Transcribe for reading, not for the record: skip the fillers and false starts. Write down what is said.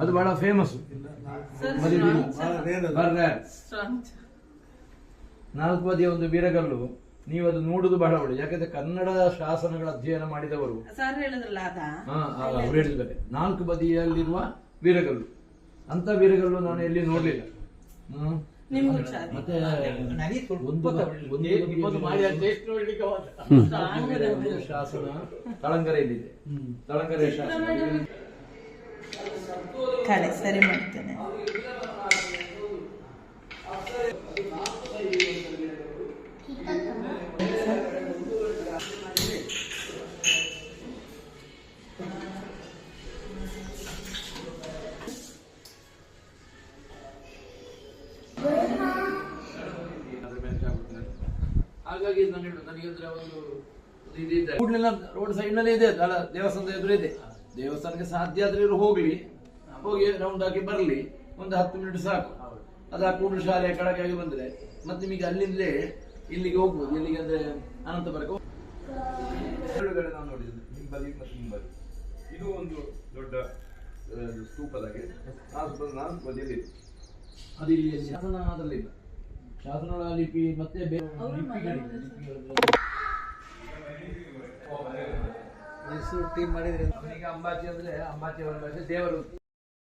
ಅದು ಬಹಳ ಫೇಮಸ್. ನಾಲ್ಕು ಬದಿಯ ಒಂದು ವೀರಗಲ್ಲು, ನೀವು ಅದು ನೋಡುದು ಬಹಳ ಒಳ್ಳೆ. ಯಾಕಂದ್ರೆ ಕನ್ನಡ ಶಾಸನಗಳ ಅಧ್ಯಯನ ಮಾಡಿದವರು ಅವ್ರು ಹೇಳಿದ್ದಾರೆ ನಾಲ್ಕು ಬದಿಯಲ್ಲಿರುವ ವೀರಗಲ್ಲು. ಅಂತ ವೀರಗಲ್ಲು ನಾನು ಎಲ್ಲಿ ನೋಡ್ಲಿಲ್ಲ. ಮತ್ತೆ ಶಾಸನ ತಳಂಗರೆಯಲ್ಲಿದೆ. ತಳಂಗರೆ ಶಾಸನ ಸರಿ ಮಾಡ್ತೇನೆ. ಹಾಗಾಗಿ ನನಗೆ ಒಂದು ಇದಿದೆ, ರೋಡ್ ಸೈಡ್ ನಲ್ಲಿ ಇದೆ ಅಲ್ಲ, ದೇವಸ್ಥಾನದ ಎದುರು ಇದೆ. ದೇವಸ್ಥಾನಕ್ಕೆ ಸಾಧ್ಯ ಆದ್ರೆ ಹೋಗಿ ರೌಂಡ್ ಹಾಕಿ ಬರ್ಲಿ, ಒಂದು 10 ಮಿನಿಟ್ ಸಾಕು. ಅದ ಕೂಡಲ ಶಾಲೆಯ ಕಡೆಗಾಗಿ ಬಂದ್ರೆ ಮತ್ತೆ ನಿಮಗೆ ಅಲ್ಲಿಂದಲೇ ಇಲ್ಲಿಗೆ ಹೋಗ್ಬೋದು. ಇಲ್ಲಿಗೆ ಅಂದ್ರೆ ಅನಂತಪುರಕ್ಕೆ ಎರಡು ಕಡೆ ನಾವು ನೋಡಿದ್ವಿ, ಹಿಂಬದಿ ಮತ್ತು ಹಿಂಬದಿ. ಇದು ಒಂದು ದೊಡ್ಡ ಸ್ತೂಪದಾಗೆ ಆ ಸ್ತೂಪದ 4 ಬದಿಯಲ್ಲಿ ಅದು ಇಲ್ಲಿ ಶಾಸನದಲ್ಲಿಲ್ಲ. ಶಾಸನಗಳ ಲಿಪಿ ಮತ್ತೆ ಮೈಸೂರು ಟೀಮ್ ಮಾಡಿದ್ರೆ ಅವನಿಗೆ ಅಂಬಾಜಿ ಅಂದ್ರೆ ಅಂಬಾಜಿ ಅವರ ಭಾಷೆ ದೇವರು.